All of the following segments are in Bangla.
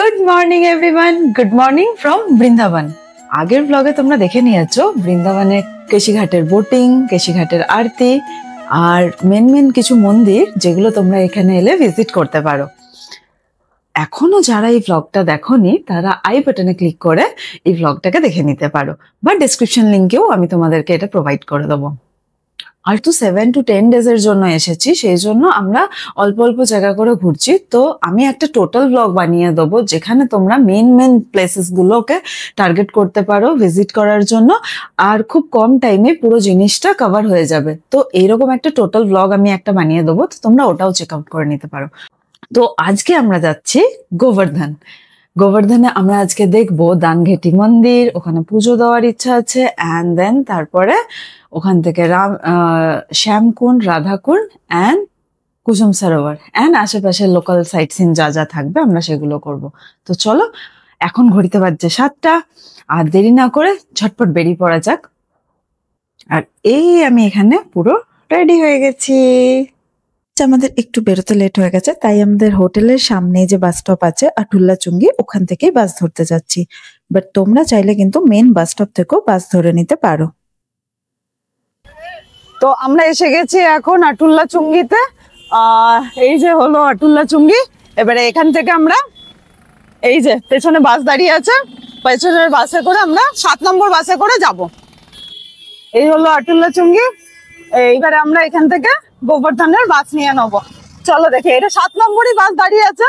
Good morning everyone, good morning from Vrindavan. আগের ব্লগে তোমরা দেখে নিয়েছো বৃন্দাবনে কেশিঘাটের বোটিং, কেশিঘাটের আরতি আর মেন কিছু মন্দির যেগুলো তোমরা এখানে এলে ভিজিট করতে পারো। এখনো যারা এই ব্লগটা দেখোনি তারা আই বাটনে ক্লিক করে এই ব্লগটাকে দেখে নিতে পারো, বা ডেসক্রিপশন লিঙ্কেও আমি তোমাদেরকে এটা প্রোভাইড করে দেবো। আর তো 7 to 10 ডেজের জন্য এসেছি, সেই জন্য আমরা অল্প অল্প জায়গা করে ঘুরছি। তো আমি একটা টোটাল ব্লগ বানিয়ে দেবো যেখানে তোমরা মেন প্লেসেস গুলোকে টার্গেট করতে পারো ভিজিট করার জন্য, আর খুব কম টাইমে পুরো জিনিসটা কভার হয়ে যাবে। তো এইরকম একটা টোটাল ব্লগ আমি একটা বানিয়ে দেবো, তো তোমরা ওটাও চেক আউট করে নিতে পারো। তো আজকে আমরা যাচ্ছি গোবর্ধন। গোবর্ধনে আমরা আজকে দেখবো দানঘেটি মন্দির, ওখানে পুজো দেওয়ার ইচ্ছা আছে। অ্যান্ড দেন তারপরে ওখান থেকে শ্যামকুণ্ড, রাধাকুণ্ড অ্যান্ড কুসুম সরোবর অ্যান্ড আশেপাশের লোকাল সাইট সিন যা যা থাকবে আমরা সেগুলো করব। তো চলো, এখন ঘড়িতে বাজছে 7টা, আর দেরি না করে ঝটপট বেরিয়ে পড়া যাক। আর এই আমি এখানে পুরো রেডি হয়ে গেছি। আমাদের একটু বেরোতে লেট হয়ে গেছে, তাই আমাদের হোটেলের সামনে যে বাস স্টপ আছে আটুল্লা চুঙ্গি, ওখান থেকেই বাস ধরতে যাচ্ছি। বাট তোমরা চাইলে কিন্তু মেন বাস স্টপ থেকেও বাস ধরে নিতে পারো। তো আমরা এসে গেছি এখন আটুল্লা চুঙ্গিতে। এই যে হলো আটুল্লা চুঙ্গি। এবারে এখান থেকে আমরা এই যে পেছনে বাস দাঁড়িয়ে আছে, পেছনের বাসে করে আমরা 7 নম্বর বাসে করে যাব। এই হলো আটুল্লা চুঙ্গি। এইবারে আমরা এখান থেকে গোবর্ধনের বাস নিয়ে নেবো। চলো দেখি, এটা 7 নম্বরই বাস দাঁড়িয়ে আছে।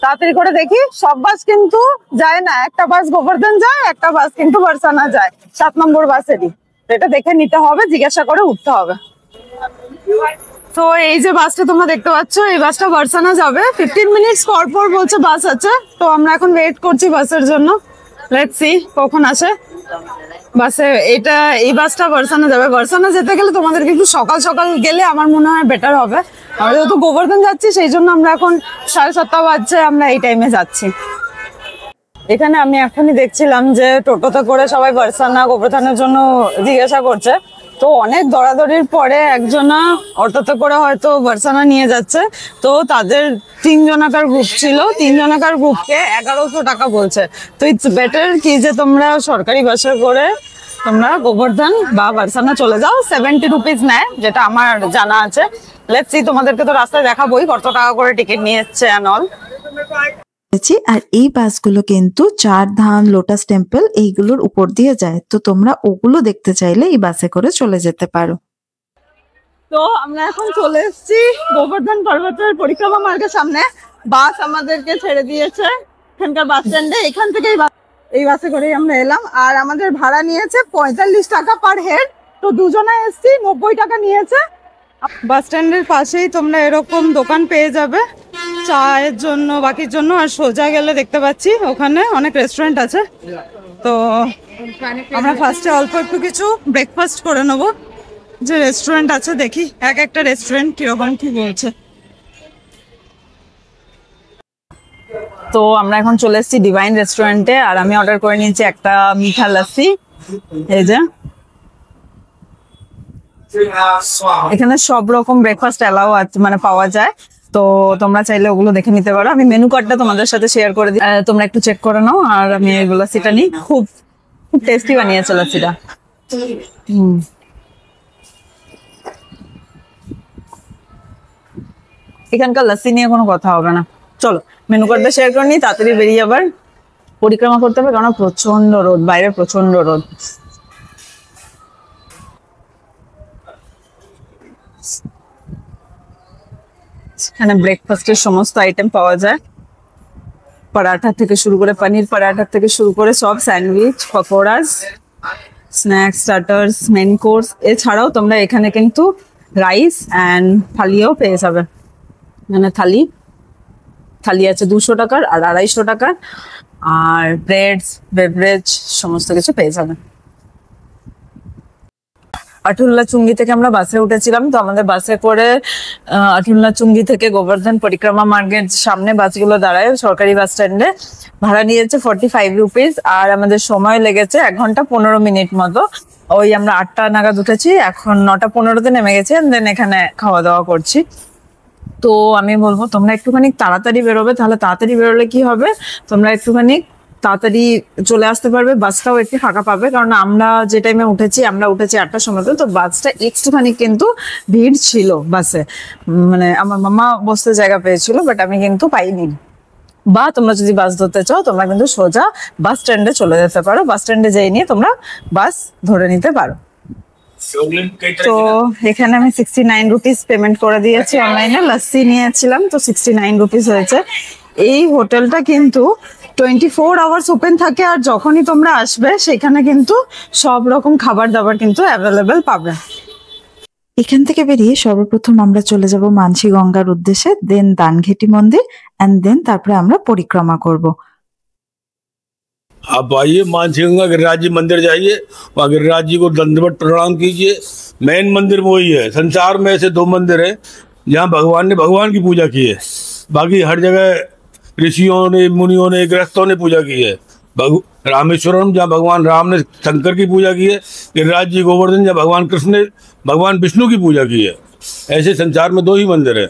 তাড়াতাড়ি করে দেখি, সব বাস কিন্তু যায় না, একটা বাস গোবর্ধন যায়, একটা বাস কিন্তু বরসানা যায় 7 নম্বর বাসেরই। এটা দেখে নিতে হবে, জিজ্ঞাসা করে উঠতে হবে। তো এই যে বাসটা তোমরা দেখতে পাচ্ছ, এই বাসটা বরসানা যাবে। 15 মিনিটস পর পর বলছে বাস আছে। তো আমরা এখন ওয়েট করছি বাসের জন্য। লেটস সি কখন আসে বাসে। এই বাসটা বরসানা যাবে। বরসানা যেতে গেলে তোমাদেরকে একটু সকাল সকাল গেলে আমার মনে হয় বেটার হবে। আমরা যেহেতু গোবর্ধন যাচ্ছি সেই জন্য আমরা এখন 7:30 বাজছে, আমরা এই টাইমে যাচ্ছি। এখানে আমি এখনই দেখছিলাম যে টোটোতে করে সবাই বরসানা গোবর্ধনের জন্য জিজ্ঞাসা করছে। তো অনেক দৌড়াদৌড়ির পরে একজনা অটোতে করে হয়তো বরসানা নিয়ে যাচ্ছে। তো তাদের 3 জনাকার গ্রুপ ছিল, 3 জনাকার গ্রুপকে 1100 টাকা বলছে। তো ইটস বেটার কি যে তোমরা সরকারি বাসে করে তোমরা গোবর্ধন বা বরসানা চলে যাও। 70 রুপিস নেয়, যেটা আমার জানা আছে। লেটস সি, তোমাদেরকে তো রাস্তায় দেখাবোই কত টাকা করে টিকিট নিয়েছে অ্যান্ড অল। আর এই বাসগুলো কিন্তু 4 ধাম, লোটাস টেম্পল এইগুলোর উপর দিয়ে যায়। তো তোমরা ওগুলো দেখতে চাইলে এই বাসে করে চলে যেতে পারো। তো আমরা এখন চলে এসেছি গোবর্ধন পর্বতের পরিক্রমা মার্গের সামনে। বাস আমাদেরকে ছেড়ে দিয়েছে এখানকার বাস স্ট্যান্ডে। এখান থেকে এই বাসে করেই আমরা এলাম। আর আমাদের ভাড়া নিয়েছে 45 টাকা পার হেড। তো দুজনে এসছি, 90 টাকা নিয়েছে। বাস স্ট্যান্ডের পাশেই তোমরা এরকম দোকান পেয়ে যাবে চায়ের জন্য, বাকির জন্য। আর সোজা গেলে দেখতে পাচ্ছি ওখানে অনেক রেস্টুরেন্ট আছে। তো আমরা ফার্স্টে অল্প একটু কিছু ব্রেকফাস্ট করে নেবো। যে রেস্টুরেন্ট আছে দেখি এক একটা রেস্টুরেন্ট কিরকম কি বলছে। তো আমরা এখন চলে এসেছি ডিভাইন রেস্টুরেন্টে, আর আমি অর্ডার করে নিয়েছি একটা মিঠা লাসি। এই যে এখানে সব রকম ব্রেকফাস্ট অ্যালাউ আছে, মানে পাওয়া যায়। তো তোমরা চাইলে ওগুলো দেখে নিতে পারো। আমি মেনু কার্ডটা তোমাদের সাথে শেয়ার করে দিই, তোমরা একটু চেক করে নাও। আর আমি এই লাসিটা নিই, খুব টেস্টি বানিয়েছে লাসিটা। এখানকার লাসি নিয়ে কোনো কথা হবে না। চলো মেনু কার্ডটা শেয়ার করে নিই, তাড়াতাড়ি বেরিয়ে আবার পরিক্রমা করতে হবে, কারণ প্রচন্ড রোদ, বাইরে প্রচন্ড রোদ। এখানে ব্রেকফাস্টের সমস্ত আইটেম পাওয়া যায়, পরাঠা থেকে শুরু করে, পনির পরাঠা থেকে শুরু করে সব, sandwich, pakoras, snacks, starters, main course. এছাড়াও তোমরা এখানে কিন্তু রাইস অ্যান্ড থালিও পেয়ে যাবে। মানে থালি আছে 200 টাকার আর 250 টাকার, আর ব্রেডস, বেভারেজ সমস্ত কিছু পেয়ে যাবে। আটুল্লা চুঙ্গি থেকে আমরা বাসে উঠেছিলাম। তো আমাদের বাসে করে আটুল্লা চুঙ্গি থেকে গোবর্ধন পরিক্রমা মার্গের সামনে বাসগুলো দাঁড়ায় সরকারি বাস স্ট্যান্ডে। ভাড়া নিয়েছে 45 রুপিস, আর আমাদের সময় লেগেছে 1 ঘন্টা 15 মিনিট মতো। ওই আমরা 8টা নাগাদ উঠেছি, এখন 9টা 15-তে নেমে গেছি। দেন এখানে খাওয়া দাওয়া করছি। তো আমি বলবো তোমরা একটুখানি তাড়াতাড়ি বেরোবে, তাহলে তাড়াতাড়ি বেরোলে কি হবে, তোমরা একটুখানি তাড়াতাড়ি চলে আসতে পারবে, বাসটাও একটু ফাঁকা পাবে। কারণ আমরা যে টাইমে উঠেছি, আমরা উঠেছি 8টার সময়, তো বাসটা একটুখানি কিন্তু ভিড় ছিল বাসে, মানে আমার মামা বসতে জায়গা পেয়েছিল, বাট আমি কিন্তু পাইনি। বা তোমরা যদি বাস ধরতে চাও, তোমরা কিন্তু সোজা বাস স্ট্যান্ডে চলে যেতে পারো, বাস স্ট্যান্ডে যেয়ে নিয়ে তোমরা বাস ধরে নিতে পারো। তো এখানে আমি 69 রুপিস পেমেন্ট করে দিয়েছি অনলাইনে, লস্যি নিয়েছিলাম, তো 69 রুপিস হয়েছে। এই হোটেলটা কিন্তু 24 আওয়ার্স ওপেন থাকে, আর যখনই তোমরা আসবে সেখানে কিন্তু সব রকম খাবার দাবার কিন্তু অ্যাভেলেবেল পাবে। এখান থেকে বেরিয়ে সর্বপ্রথম আমরা চলে যাব মানসী গঙ্গার উদ্দেশ্যে, দেন দানঘেটি মন্দির, এন্ড দেন তারপরে আমরা পরিক্রমা করব। आप आइए मानसी गंगा गिरिराज जी मंदिर जाइए, वहाँ गिरिराज जी को दंडवत प्रणाम कीजिए। मेन मंदिर वही है, संसार में ऐसे 2 मंदिर हैं जहाँ भगवान ने भगवान की पूजा की है, बाकी हर जगह ऋषियों ने, मुनियों ने, गृहस्थों ने पूजा की है। रामेश्वरम जहाँ भगवान राम ने शंकर की पूजा की है, गिरिराज जी गोवर्धन जहाँ भगवान कृष्ण ने भगवान विष्णु की पूजा की है। ऐसे संसार में 2 ही मंदिर है।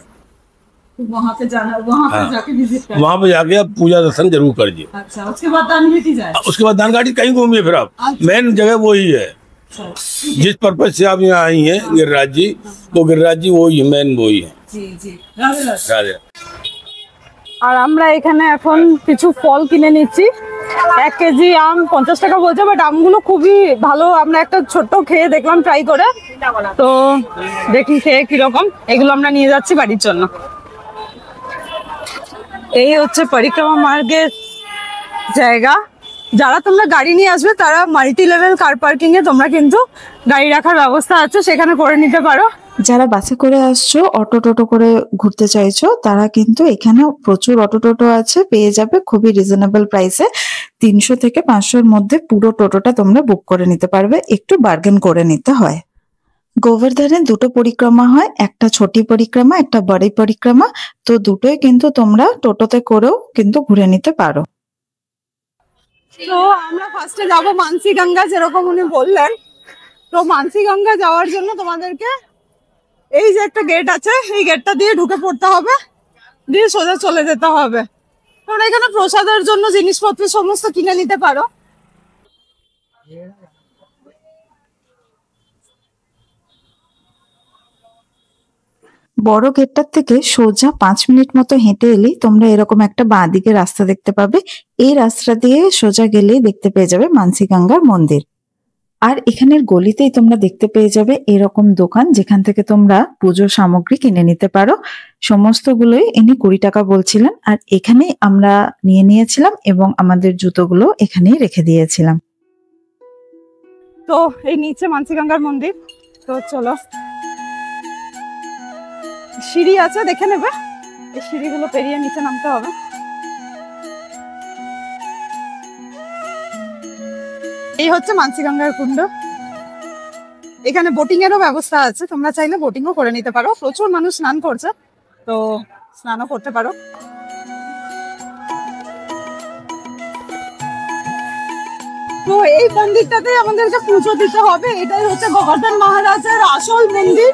वहाँ पे जाना, वहाँ पे जाके विजिट करना। वहाँ पे जाके आप पूजा दर्शन जरूर करिए। अच्छा, उसके बाद दानघाटी जाए। उसके बाद दानघाटी कहीं घूमिए, फिर आप मेन जगह वही है। जिस पर्पज से आप यहाँ आई हैं गिरिराज जी, वो गिरिराज जी वही है, मेन वही है। জি জি, রাধে রাধে। राधे। আর আমরা এখানে এখন কিছু ফল কিনে নিচ্ছি। 1 কেজি আম 50 টাকা বলছে, বাট আমগুলো খুবই ভালো। আমরা একটা ছোট্ট খেয়ে দেখলাম, ট্রাই করে, তো দেখি খেয়ে কিরকম। এগুলো আমরা নিয়ে যাচ্ছি বাড়ির জন্য। এই হচ্ছে পরিক্রমা মার্গের জায়গা। যারা তোমরা গাড়ি নিয়ে আসবে, তারা মাল্টি লেভেল কার পার্কিং এ তোমরা কিন্তু গাড়ি রাখার ব্যবস্থা আছে, সেখানে করে নিতে পারো। যারা বাসে করে আসছো, অটো টোটো করে ঘুরতে চাইছো, তারা কিন্তু এখানে প্রচুর অটো টোটো আছে, পেয়ে যাবে খুবই রিজনেবল প্রাইসে। 300 থেকে 500-র মধ্যে পুরো টোটোটা তোমরা বুক করে নিতে পারবে, একটু বার্গেন করে নিতে হয়। গোবর্ধনে 2টো পরিক্রমা হয়, একটা ছোটি পরিক্রমা, একটা বড়ি পরিক্রমা। তো দুটোই কিন্তু তোমরা টোটোতে করেও কিন্তু ঘুরে নিতে পারো। তো আমরা ফার্স্টে যাব মানসী গঙ্গা, যেরকম উনি বললেন। তো মানসী গঙ্গা যাওয়ার জন্য তোমাদেরকে এই যে একটা গেট আছে, এই গেটটা দিয়ে ঢুকে পড়তে হবে, দিয়ে সোজা চলে যেতে হবে। তোমরা এখানে প্রসাদের জন্য জিনিসপত্র সমস্ত কিনে নিতে পারো। বড় গেটটার থেকে সোজা 5 মিনিট মতো হেঁটে এলেই তোমরা এরকম একটা বাঁ দিকে রাস্তা দেখতে পাবে। এই রাস্তা দিয়ে সোজা গেলেই দেখতে পেয়ে যাবে মানসী গঙ্গার মন্দির। আর এখানের গলিতেই তোমরা দেখতে পেয়ে যাবে এরকম দোকান, যেখান থেকে তোমরা পুজোর সামগ্রী কিনে নিতে পারো। সমস্তগুলোই ইনি 20 টাকা বলছিলেন, আর এখানেই আমরা নিয়ে নিয়েছিলাম এবং আমাদের জুতোগুলো এখানেই রেখে দিয়েছিলাম। তো এই নিচে মানসী গঙ্গার মন্দির। তো চলো, সিঁড়ি আছে, দেখে নেবে। এই সিঁড়িগুলো পেরিয়ে নিচে নামতে হবে। এই হচ্ছে মানসী গঙ্গার কুণ্ড। এখানে বোটিং এরও ব্যবস্থা আছে, তোমরা চাইলে বোটিংও করে নিতে পারো। প্রচুর মানুষ স্নান করছে, তো স্নানও করতে পারো। তো এই মন্দিরটাতে আমাদেরকে পুজো দিতে হবে। এটাই হচ্ছে গোবর্ধন মহারাজের আসল মন্দির।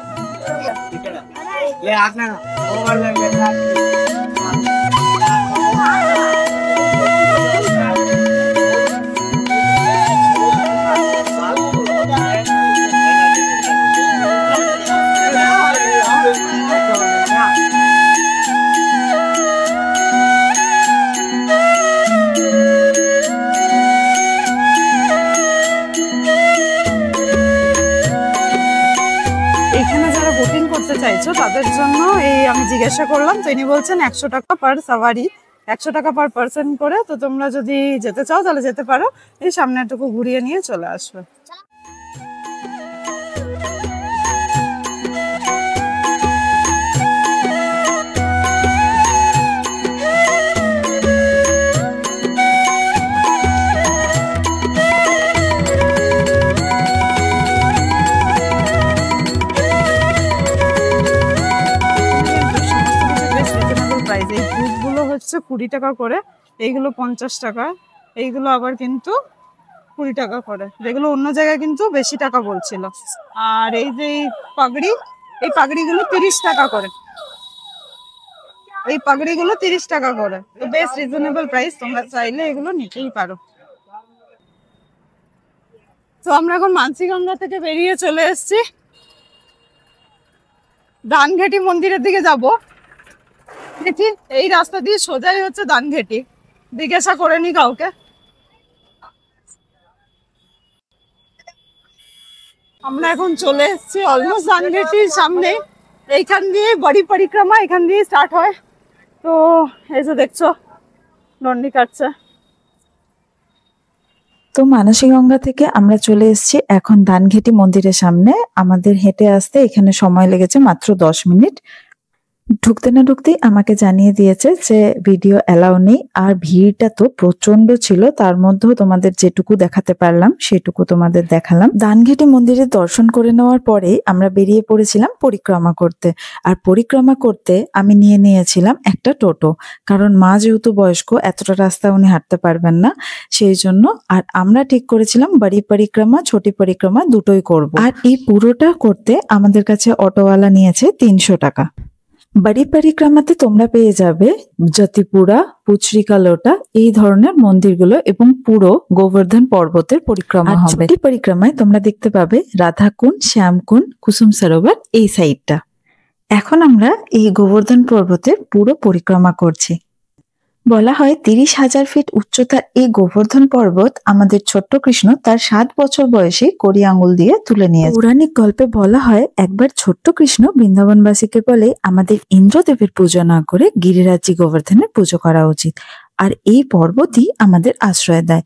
চাইছো তাদের জন্য এই আমি জিজ্ঞাসা করলাম, তো ইনি বলছেন 100 টাকা পার সাওয়ারি, 100 টাকা পার পার্সন করে। তো তোমরা যদি যেতে চাও তাহলে যেতে পারো, এই সামনেটুকু ঘুরিয়ে নিয়ে চলে আসবে। এই ধূপগুলো হচ্ছে 20 টাকা করে, এইগুলো 50 টাকা, এইগুলো আবার কিন্তু 20 টাকা করে, যেগুলো অন্য জায়গায় কিন্তু বেশি টাকা বলছিল। আর এই যে পাগড়ি, এই পাগড়িগুলো 30 টাকা করে। এই পাগড়িগুলো 30 টাকা করে, তো বেশ রিজনেবল প্রাইস, তোমরা চাইলে এগুলো নিতেই পারো। তো আমরা এখন মানসিগঙ্গা থেকে বেরিয়ে চলে এসেছি, দানঘাটি মন্দিরের দিকে যাব। দেখি এই রাস্তা দিয়ে সোজাই হচ্ছে দানঘাটি, জিজ্ঞাসা করে নি কাউকে। আমরা এখন চলে এসেছি অলমোস্ট দানঘাটির সামনে। এইখান দিয়ে বড়ি পরিক্রমা এখান দিয়ে স্টার্ট হয়। তো এই যে দেখছো নন্ডি কাটছে। তো মানসীগঙ্গা থেকে আমরা চলে এসেছি এখন দানঘাটি মন্দিরের সামনে। আমাদের হেঁটে আসতে এখানে সময় লেগেছে মাত্র 10 মিনিট। ঢুকতে না ঢুকতেই আমাকে জানিয়ে দিয়েছে যে ভিডিও অ্যালাউ নেই, আর ভিড়টা তো প্রচন্ড ছিল, তার মধ্যেও তোমাদের যেটুকু দেখাতে পারলাম সেটুকু তোমাদের দেখালাম। দানঘাটি মন্দিরে দর্শন করে নেওয়ার পরে আমরা বেরিয়ে পড়েছিলাম পরিক্রমা করতে। আর পরিক্রমা করতে আমি নিয়ে নিয়েছিলাম একটা টোটো, কারণ মা যেহেতু বয়স্ক এতটা রাস্তা উনি হাঁটতে পারবেন না, সেই জন্য। আর আমরা ঠিক করেছিলাম বড়ি পরিক্রমা ছোটি পরিক্রমা দুটোই করব। আর এই পুরোটা করতে আমাদের কাছে অটোওয়ালা নিয়েছে 300 টাকা। বড়ি পরিক্রমাতে তোমরা পেয়ে যাবে জ্যোতিপুরা, পুচরিকালোটা এই ধরনের মন্দিরগুলো এবং পুরো গোবর্ধন পর্বতের পরিক্রমা হবে। ছোটি পরিক্রমায় তোমরা দেখতে পাবে রাধাকুণ্ড, শ্যামকুণ্ড, কুসুম সরোবর এই সাইডটা। এখন আমরা এই গোবর্ধন পর্বতের পুরো পরিক্রমা করছি। বলা হয় 30,000 ফিট উচ্চতার এই গোবর্ধন পর্বত আমাদের ছোট্ট কৃষ্ণ তার 7 বছর বয়সে কড়ি আঙুল দিয়ে তুলে নিয়েছে। পৌরাণিক গল্পে বলা হয় একবার ছোট্ট কৃষ্ণ বৃন্দাবনবাসীকে বলে আমাদের ইন্দ্রদেবের পুজো না করে গিরিরাজি গোবর্ধনের পুজো করা উচিত, আর এই পর্বতই আমাদের আশ্রয় দেয়।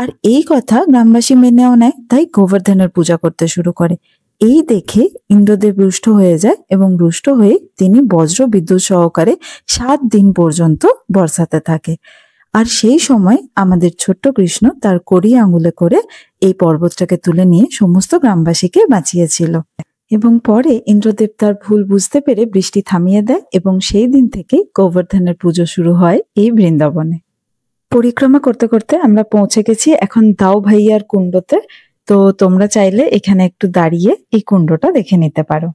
আর এই কথা গ্রামবাসী মেনেও নেয়, তাই গোবর্ধনের পূজা করতে শুরু করে। এই দেখে ইন্দ্রদেব রুষ্ট হয়ে যায় এবং রুষ্ট হয়ে তিনি বজ্র বিদ্যুৎ সহকারে 7 দিন পর্যন্ত বর্ষাতে থাকে। আর সেই সময় আমাদের ছোট্ট কৃষ্ণ তার কড়ি আঙুলে করে এই পর্বতটাকে তুলে নিয়ে সমস্ত গ্রামবাসীকে বাঁচিয়েছিল। এবং পরে ইন্দ্রদেব তার ভুল বুঝতে পেরে বৃষ্টি থামিয়ে দেয় এবং সেই দিন থেকেই গোবর্ধনের পুজো শুরু হয় এই বৃন্দাবনে। পরিক্রমা করতে করতে আমরা পৌঁছে গেছি এখন দাও ভাইয়ার কুণ্ডতে। তো তোমরা চাইলে এখানে একটু দাঁড়িয়ে এই কুণ্ডটা দেখে নিতে পারো।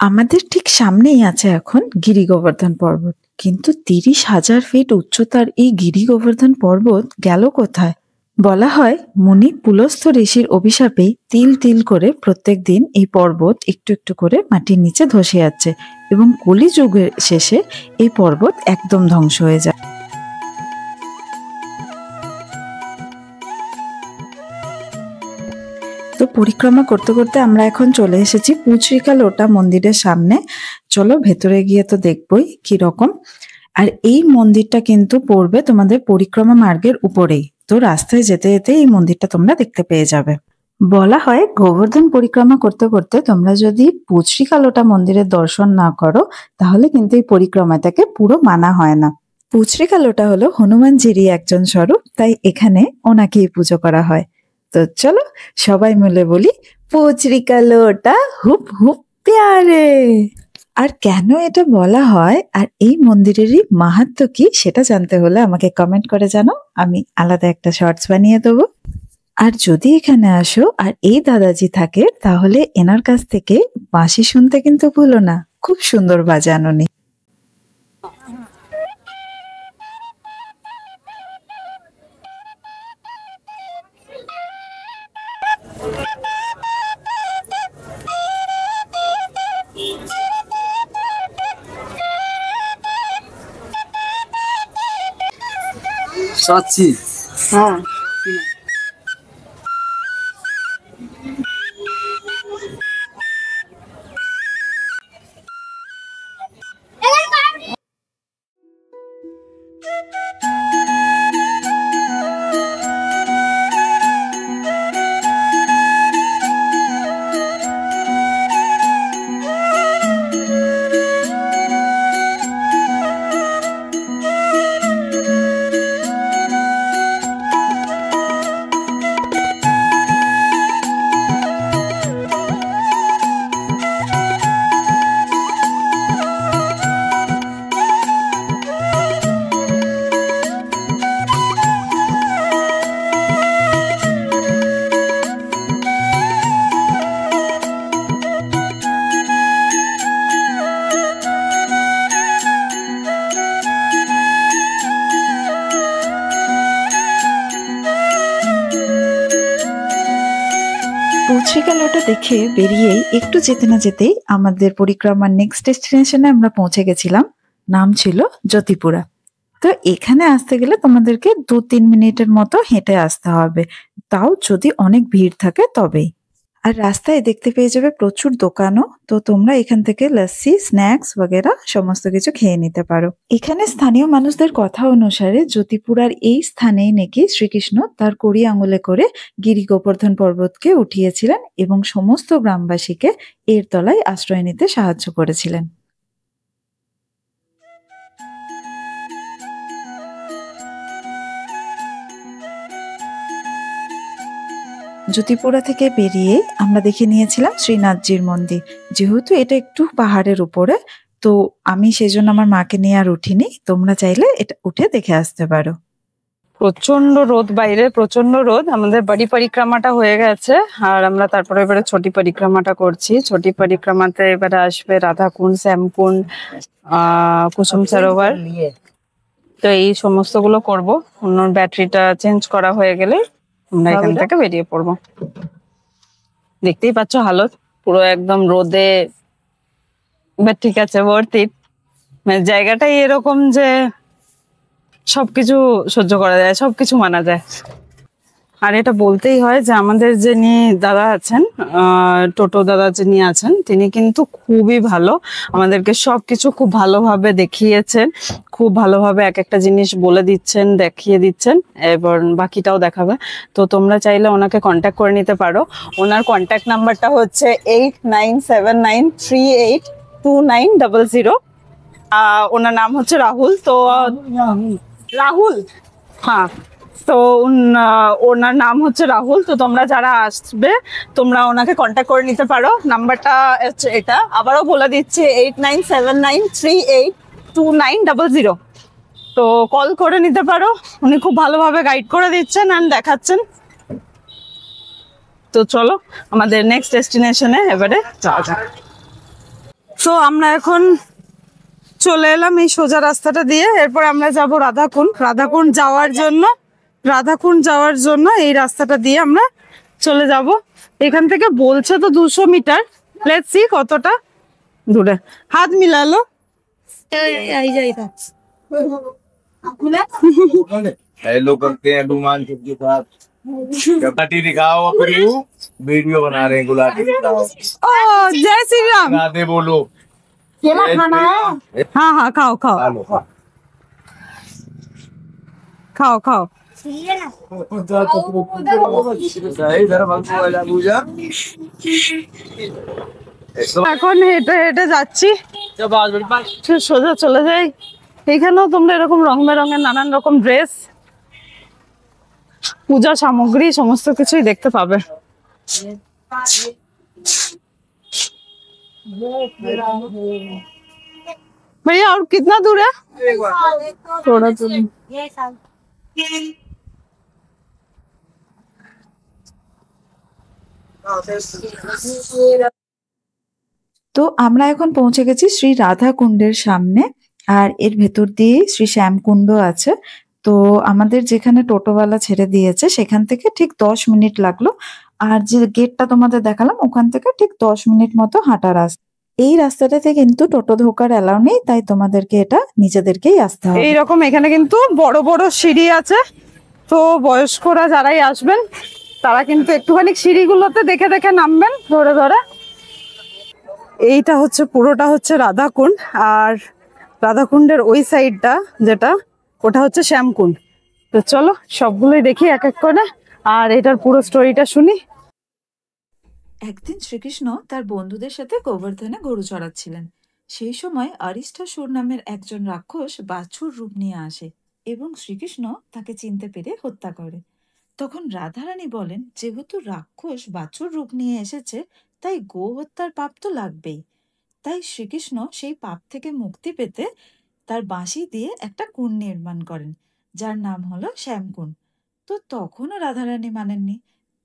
আমাদের ঠিক সামনেই আছে এখন গিরি গোবর্ধন পর্বত, কিন্তু 30,000 ফিট উচ্চতার এই গিরি গোবর্ধন পর্বত গেল কোথায়? বলা হয় মুনি পুলস্থ ঋষির অভিশাপে তিল তিল করে প্রত্যেক দিন এই পর্বত একটু একটু করে মাটির নিচে ধসে যাচ্ছে এবং কলিযুগের শেষে এই পর্বত একদম ধ্বংস হয়ে যায়। তো পরিক্রমা করতে করতে আমরা এখন চলে এসেছি পুচরিকালোটা মন্দিরের সামনে। চলো ভেতরে গিয়ে তো দেখবই কি রকম। আর এই মন্দিরটা কিন্তু পড়বে তোমাদের পরিক্রমা মার্গের উপরেই, তো রাস্তায় যেতে যেতে এই মন্দিরটা তোমরা দেখতে পেয়ে যাবে। বলা হয় গোবর্ধন পরিক্রমা করতে করতে তোমরা যদি পুচরিকালোটা মন্দিরের দর্শন না করো তাহলে কিন্তু এই পরিক্রমাটাকে পুরো মানা হয় না। পুচরিকালোটা হলো হনুমানজিরই একজন স্বরূপ, তাই এখানে ওনাকেই পুজো করা হয়। তো চলো সবাই মিলে বলি পুচরিকালোটা হুপ হুপ প্যারে। আর কেন এটা বলা হয় আর এই মন্দিরেরই মাহাত্ম্য কি সেটা জানতে হলে আমাকে কমেন্ট করে জানাও, আমি আলাদা একটা শর্টস বানিয়ে দেবো। আর যদি এখানে আসো আর এই দাদাজি থাকে তাহলে এনার কাছ থেকে বাঁশি শুনতে কিন্তু ভুলো না, খুব সুন্দর বাজানো নেই। সাচ্ছি হ্যাঁ রাত্রিকালাটা দেখে বেরিয়েই একটু যেতে না যেতেই আমাদের পরিক্রমার নেক্সট ডেস্টিনেশনে আমরা পৌঁছে গেছিলাম। নাম ছিল জ্যোতিপুরা। তো এখানে আসতে গেলে তোমাদেরকে 2-3 মিনিটের মতো হেঁটে আসতে হবে, তাও যদি অনেক ভিড় থাকে তবেই। আর রাস্তায় দেখতে পেয়ে যাবে প্রচুর দোকানও, তো তোমরা এখান থেকে লস্যি, স্ন্যাক্স বগেরা সমস্ত কিছু খেয়ে নিতে পারো। এখানে স্থানীয় মানুষদের কথা অনুসারে জ্যোতিপুরার এই স্থানেই নাকি শ্রীকৃষ্ণ তার কড়ি আঙুলে করে গিরি গোবর্ধন পর্বতকে উঠিয়েছিলেন এবং সমস্ত গ্রামবাসীকে এর তলায় আশ্রয় নিতে সাহায্য করেছিলেন। জ্যোতিপুরা থেকে বেরিয়ে আমরা দেখে নিয়েছিলাম শ্রীনাথজির মন্দির। যেহেতু এটা একটু পাহাড়ের উপরে, তো আমি সেজন্য আমার মাকে নিয়ে আর উঠিনি। তোমরা চাইলে এটা উঠে দেখে আসতে পারো। প্রচন্ড রোদ বাইরে, প্রচন্ড রোদ। আমাদের বাড়ি পরিক্রমাটা হয়ে গেছে আর আমরা তারপরে এবারে ছোটি পরিক্রমাটা করছি। ছোটি পরিক্রমাতে এবারে আসবে রাধাকুণ্ড, শ্যামকুণ্ড, কুসুম সরোবর। তো এই সমস্ত গুলো করবো। অন্য ব্যাটারিটা চেঞ্জ করা হয়ে গেলে আমরা এখান থেকে বেরিয়ে পড়বো। দেখতেই পাচ্ছ হালত পুরো একদম রোদে, বাট ঠিক আছে, worth it। মানে জায়গাটাই এরকম যে সবকিছু সহ্য করা যায়, সবকিছু মানা যায়। আর এটা বলতেই হয় যে আমাদের যিনি দাদা আছেন, টোটো দাদা যিনি আছেন, তিনি কিন্তু খুবই ভালো। আমাদেরকে সবকিছু খুব ভালোভাবে দেখিয়েছেন, খুব ভালোভাবে এক একটা জিনিস বলে দিচ্ছেন, দেখিয়ে দিচ্ছেন, এবং বাকিটাও দেখাবে। তো তোমরা চাইলে ওনাকে কন্ট্যাক্ট করে নিতে পারো। ওনার কন্ট্যাক্ট নাম্বারটা হচ্ছে 8979382900। ওনার নাম হচ্ছে রাহুল। তো রাহুল, হ্যাঁ, তো ওনার নাম হচ্ছে রাহুল। তো তোমরা যারা আসবে তোমরা ওনাকে কন্ট্যাক্ট করে নিতে পারো। নাম্বারটা হচ্ছে এটা, আবারও বলে দিচ্ছি 8979382900। তো কল করে নিতে পারো। উনি খুব ভালোভাবে গাইড করে দিচ্ছেন আর দেখাচ্ছেন। তো চলো আমাদের নেক্সট ডেস্টিনেশনে এবারে যাওয়া যাক। তো আমরা এখন চলে এলাম এই সোজা রাস্তাটা দিয়ে। এরপর আমরা যাব রাধাকুণ্ড। রাধাকুণ্ড যাওয়ার জন্য এই রাস্তাটা দিয়ে আমরা চলে যাব। এখান থেকে বলছে তো 200 মিটার। লেটস সি কতটা দূরে। হাত মিলালো। हेलो करते हैं हनुमान जी के साथ। गुलाटी दिखाओ अपनी, वीडियो बना रहे हैं। गुलाटी दिखाओ, ও জয় শ্রীরাম। राधे बोलो। हाँ हाँ, खाओ खाओ हेलो खाओ खाओ। इधर भक्ति वाला पूजा। এখন হেঁটে হেঁটে যাচ্ছি, সোজা চলে যাই। এখানেও তোমরা এরকম রং বেরঙের নানান রকম ড্রেস, পূজা সামগ্রী সমস্ত কিছুই দেখতে পাবে। भैया और कितना दूर है? थोड़ा दूर। তো আমরা এখন পৌঁছে গেছি শ্রী রাধা কুণ্ডের সামনে, আর এর ভেতর দিয়ে শ্রী শ্যামকুণ্ড আছে। তো আমাদের যেখানে টোটোওয়ালা ছেড়ে দিয়েছে সেখান থেকে ঠিক 10 মিনিট লাগলো। আর যে গেটটা তোমাদের দেখালাম ওখান থেকে ঠিক 10 মিনিট মতো হাঁটা রাস্তা। এই রাস্তাটাতে কিন্তু টোটো ঢোকার অ্যালাউ নেই, তাই তোমাদেরকে এটা নিজেদেরকেই আসতে হবে। এইরকম এখানে কিন্তু বড় বড় সিঁড়ি আছে। তো বয়স্করা যারাই আসবেন তারা কিন্তু একটুখানি সিঁড়িগুলোতে দেখে দেখে নামবেন, ধরে ধরে। এইটা হচ্ছে পুরোটা হচ্ছে রাধাকুণ্ড, আর রাধাকুণ্ডের ওই সাইডটা যেটা, ওটা হচ্ছে শ্যামকুণ্ড। তো চলো সবগুলোই দেখি এক এক করে, আর এটার পুরো স্টোরিটা শুনি। একদিন শ্রীকৃষ্ণ তার বন্ধুদের সাথে গোবর্ধনে গরু চড়াচ্ছিলেন। সেই সময় অরিষ্ঠাসুর নামের একজন রাক্ষস বাছুর রূপ নিয়ে আসে এবং শ্রীকৃষ্ণ তাকে চিনতে পেরে হত্যা করে। তখন রাধারানী বলেন, যেহেতু রাক্ষস বাছুর রূপ নিয়ে এসেছে তাই গো হত্যার পাপ তো লাগবেই। তাই শ্রীকৃষ্ণ সেই পাপ থেকে মুক্তি পেতে তার বাঁশি দিয়ে একটা কুণ্ড নির্মাণ করেন, যার নাম হলো শ্যামকুণ্ড। তো তখনও রাধারানী মানেননি,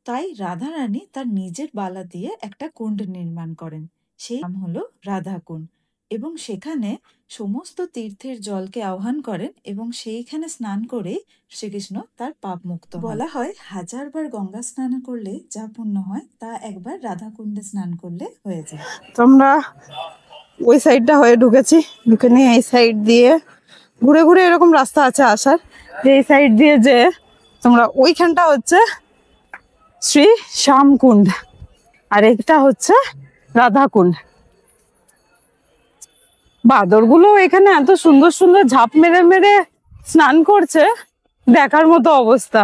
তাই রাধারানী তার নিজের বালা দিয়ে একটা কুণ্ড নির্মাণ করেন, সেই নাম হলো রাধাকুণ্ড। এবং সেখানে সমস্ত তীর্থের জলকে আহ্বান করেন এবং সেইখানে স্নান করে শ্রীকৃষ্ণ তার পাপ মুক্ত হন। বলা হয় 1000বার গঙ্গা স্নান করলে যা পুণ্য হয় তা একবার রাধাকুণ্ডে স্নান করলে হয়ে যায়। তোমরা ওই সাইডটা হয়ে ঢুকেছি, ঢুকে নিয়ে এই সাইড দিয়ে ঘুরে ঘুরে এরকম রাস্তা আছে আসার, যে এই সাইড দিয়ে যে তোমরা ওইখানটা হচ্ছে শ্রী শ্যামকুণ্ড আর এটা হচ্ছে রাধাকুণ্ড। বাদরগুলো এখানে এত সুন্দর সুন্দর ঝাঁপ মেরে মেরে স্নান করছে, দেখার মতো অবস্থা।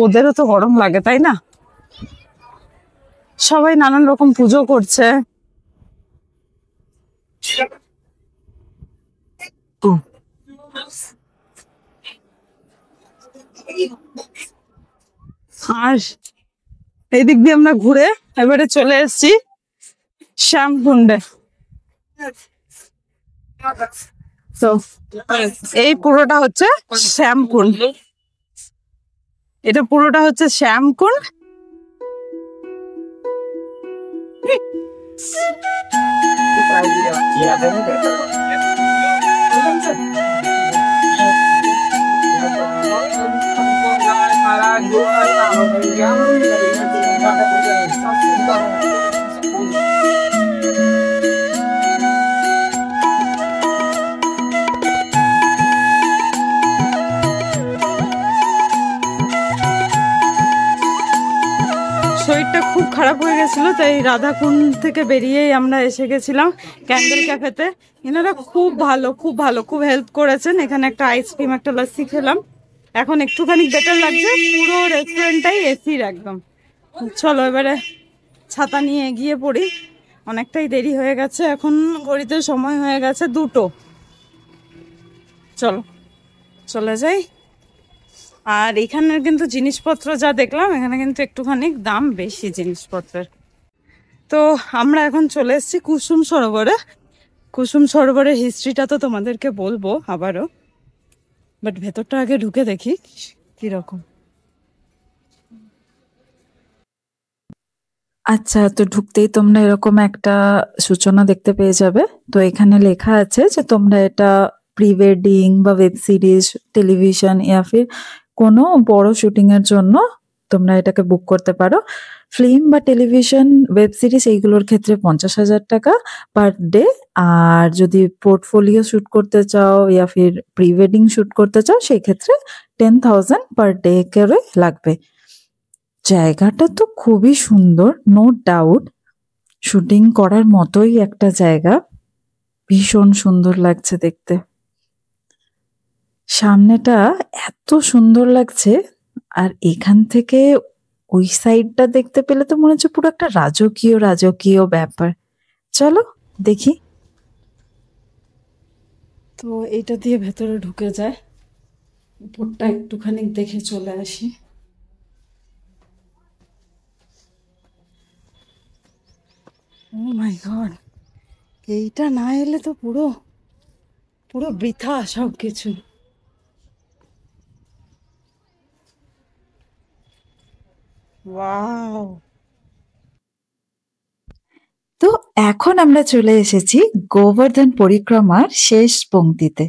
ওদেরও তো গরম লাগে তাই না? সবাই নানান রকম পুজো করছে। আর এই দিক দিয়ে আমরা ঘুরে এবারে চলে এসেছি শ্যামকুণ্ডে। তো এই পুরোটা হচ্ছে শ্যামকুণ্ড, এটা পুরোটা হচ্ছে শ্যামকুণ্ড। শরীরটা খুব খারাপ হয়ে গেছিল, তাই রাধাকুণ্ড থেকে বেরিয়েই আমরা এসে গেছিলাম ক্যান্ডেল ক্যাফেতে। এনারা খুব ভালো, খুব ভালো, খুব হেল্প করেছেন। এখানে একটা আইসক্রিম, একটা লস্যি খেলাম, এখন একটুখানি বেটার লাগছে। পুরো রেস্টুরেন্টটাই এসির একদম। চলো এবারে ছাতা নিয়ে এগিয়ে পড়ি, অনেকটাই দেরি হয়ে গেছে, এখন ঘড়িতে সময় হয়ে গেছে 2টো। চলো চলে যাই। আর এখানের কিন্তু জিনিসপত্র যা দেখলাম, এখানে কিন্তু একটুখানি দাম বেশি জিনিসপত্রের। তো আমরা এখন চলে এসেছি কুসুম সরোবরে। কুসুম সরোবরের হিস্ট্রিটা তো তোমাদেরকে বলবো আবারও, বাট ভেতরটা আগে ঢুকে দেখি কিরকম। আচ্ছা, তো ঢুকতেই তোমরা এরকম একটা সূচনা দেখতে পেয়ে যাবে। তো এখানে লেখা আছে যে তোমরা এটা প্রি ওয়েডিং বা ওয়েব সিরিজ, টেলিভিশন ইয়া ফির কোনো বড় শুটিং এর জন্য তোমরা এটাকে বুক করতে পারো। ফিল্ম বা টেলিভিশন, ওয়েব সিরিজ এইগুলোর ক্ষেত্রে 50,000 টাকা পার ডে। আর যদি পোর্টফোলিও শুট করতে চাও ইয়া ফির প্রি ওয়েডিং শুট করতে চাও, সেই ক্ষেত্রে 10,000 পার ডে করে লাগবে। জায়গাটা তো খুবই সুন্দর, নো ডাউট শুটিং করার মতোই একটা জায়গা, ভীষণ সুন্দর লাগছে দেখতে। সামনেটা এত সুন্দর লাগছে, আর এখান থেকে ওই সাইডটা দেখতে পেলে তো মনে হচ্ছে পুরো একটা রাজকীয় রাজকীয় ব্যাপার। চলো দেখি। তো এইটা দিয়ে ভেতরে ঢুকে যায়, উপরটা একটুখানি দেখে চলে আসি। ও মাই গড, এইটা না এলে তো পুরো পুরো বৃথা সব কিছু। ওয়াও! তো এখন আমরা চলে এসেছি গোবর্ধন পরিক্রমার শেষ পংক্তিতে।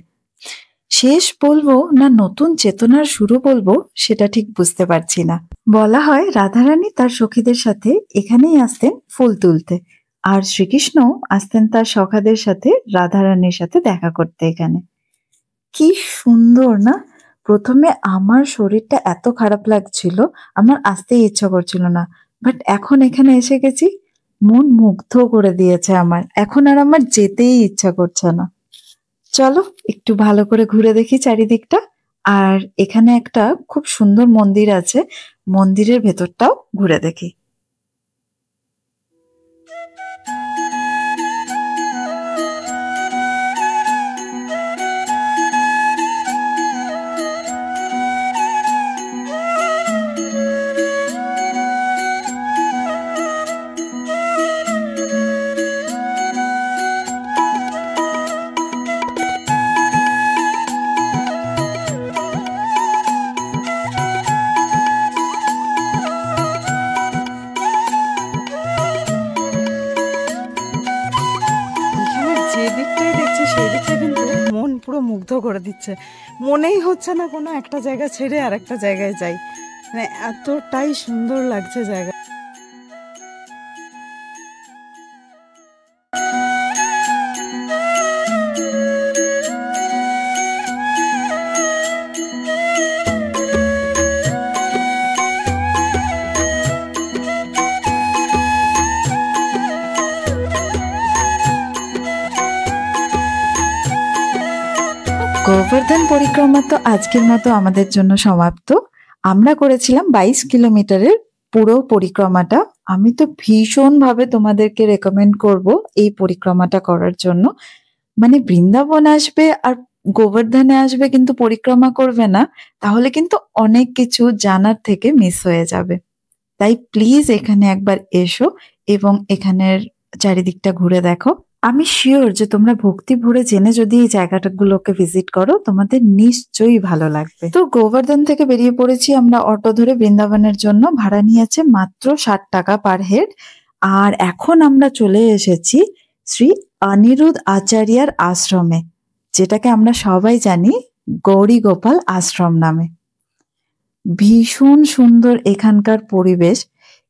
শেষ বলবো না নতুন চেতনার শুরু বলবো সেটা ঠিক বুঝতে পারছি না। বলা হয় রাধারানী তার সখীদের সাথে এখানেই আসতেন ফুল তুলতে, আর শ্রীকৃষ্ণ আসতেন তার সখাদের সাথে রাধারানীর সাথে দেখা করতে এখানে। কি সুন্দর না! প্রথমে আমার শরীরটা এত খারাপ লাগছিল, আমার আসতেই ইচ্ছা করছিল না, বাট এখন এখানে এসে গেছি, মন মুগ্ধ করে দিয়েছে আমার, এখন আর আমার যেতেই ইচ্ছা করছে না। চলো একটু ভালো করে ঘুরে দেখি চারিদিকটা। আর এখানে একটা খুব সুন্দর মন্দির আছে, মন্দিরের ভেতরটাও ঘুরে দেখি। করে দিচ্ছে, মনেই হচ্ছে না কোনো একটা জায়গা ছেড়ে আর একটা জায়গায় যাই, মানে এতটাই সুন্দর লাগছে জায়গা। গোবর্ধন পরিক্রমা তো আজকের মতো আমাদের জন্য সমাপ্ত। আমরা করেছিলাম 22 কিলোমিটারের পুরো পরিক্রমাটা। আমি তো ভীষণভাবে তোমাদেরকে রেকমেন্ড করব এই পরিক্রমাটা করার জন্য। মানে বৃন্দাবন আসবে আর গোবর্ধনে আসবে কিন্তু পরিক্রমা করবে না, তাহলে কিন্তু অনেক কিছু জানার থেকে মিস হয়ে যাবে। তাই প্লিজ এখানে একবার এসো এবং এখানের চারিদিকটা ঘুরে দেখো। আমি শিওর যে তোমরা ভক্তি ভরে জেনে যদি এই জায়গাটাগুলোকে ভিজিট করো তোমাদের নিশ্চয়ই ভালো লাগবে। তো গোবর্ধন থেকে বেরিয়ে পড়েছি আমরা অটো ধরে বৃন্দাবনের জন্য। ভাড়া নিয়েছে মাত্র 60 টাকা পার হেড। আর এখন আমরা চলে এসেছি শ্রী অনিরুদ্ধ আচার্যার আশ্রমে, যেটাকে আমরা সবাই জানি গৌরী গোপাল আশ্রম নামে। ভীষণ সুন্দর এখানকার পরিবেশ।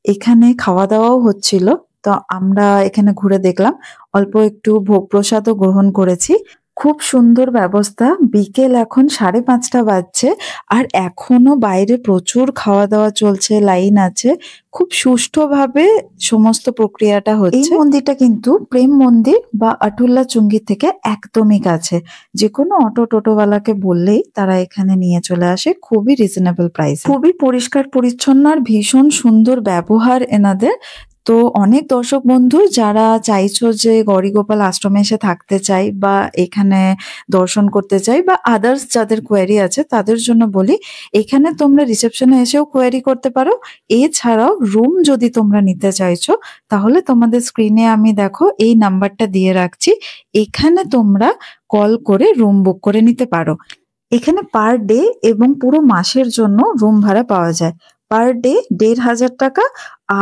এখানে খাওয়া দাওয়াও হচ্ছিল, তো আমরা এখানে ঘুরে দেখলাম, অল্প একটু ভোগ প্রসাদও গ্রহণ করেছি। খুব সুন্দর ব্যবস্থা। বিকেল এখন 5:30 বাজছে আর এখনো বাইরে প্রচুর খাওয়া দাওয়া চলছে, লাইন আছে। খুব সুষ্ঠুভাবে সমস্ত প্রক্রিয়াটা হচ্ছে। এই মন্দিরটা কিন্তু প্রেম মন্দির বা আটুল্লা চুঙ্গি থেকে একদমই কাছে। যে কোনো অটো টোটোওয়ালাকে বললেই তারা এখানে নিয়ে চলে আসে খুবই রিজনেবল প্রাইস। খুবই পরিষ্কার পরিচ্ছন্ন আর ভীষণ সুন্দর ব্যবহার এনাদের। তো অনেক দর্শক বন্ধু যারা চাইছো যে গৌরী গোপাল আশ্রমে এসে থাকতে চাই বা এখানে দর্শন করতে চাই বা আদার্স যাদের কোয়েরি আছে তাদের জন্য বলি, এখানে তোমরা রিসেপশনে এসেও কোয়েরি করতে পারো। এছাড়াও রুম যদি তোমরা নিতে চাইছো তাহলে তোমাদের স্ক্রিনে আমি দেখো এই নাম্বারটা দিয়ে রাখছি, এখানে তোমরা কল করে রুম বুক করে নিতে পারো। এখানে পার ডে এবং পুরো মাসের জন্য রুম ভাড়া পাওয়া যায়। পার ডে 1,500 টাকা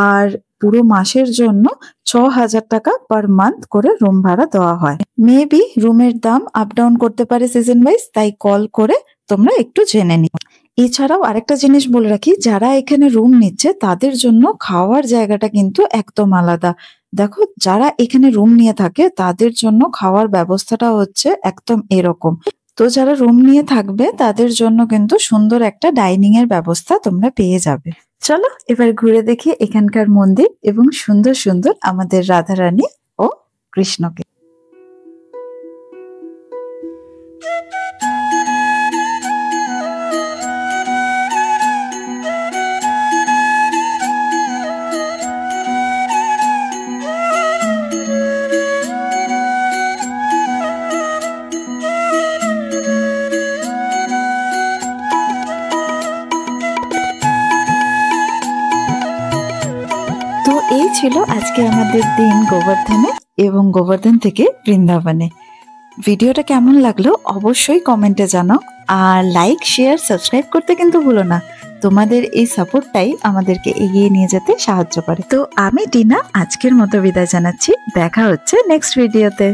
আর পুরো মাসের জন্য 6,000 টাকা পার মান্থ করে রুম ভাড়া দেওয়া হয়। মেবি রুমের দাম আপ ডাউন করতে পারে সিজন ওয়াইজ, তাই কল করে তোমরা একটু জেনে নিও। এছাড়াও আরেকটা জিনিস বলে রাখি, যারা এখানে রুম নিচ্ছে তাদের জন্য খাওয়ার জায়গাটা কিন্তু একদম আলাদা। দেখো, যারা এখানে রুম নিয়ে থাকে তাদের জন্য খাওয়ার ব্যবস্থাটা হচ্ছে একদম এরকম। তো যারা রুম নিয়ে থাকবে তাদের জন্য কিন্তু সুন্দর একটা ডাইনিং এর ব্যবস্থা তোমরা পেয়ে যাবে। চলো এবার ঘুরে দেখি এখানকার মন্দির এবং সুন্দর সুন্দর আমাদের রাধারানী ও কৃষ্ণকে। এই ছিল আজকে আমাদের দিন গোবর্ধনে এবং গোবর্ধন থেকে বৃন্দাবনে। ভিডিওটা কেমন লাগলো অবশ্যই কমেন্টে জানাও, আর লাইক শেয়ার সাবস্ক্রাইব করতে কিন্তু ভুলো না। তোমাদের এই সাপোর্টটাই আমাদেরকে এগিয়ে নিয়ে যেতে সাহায্য করে। তো আমি টিনা আজকের মতো বিদায় জানাচ্ছি, দেখা হচ্ছে নেক্সট ভিডিওতে।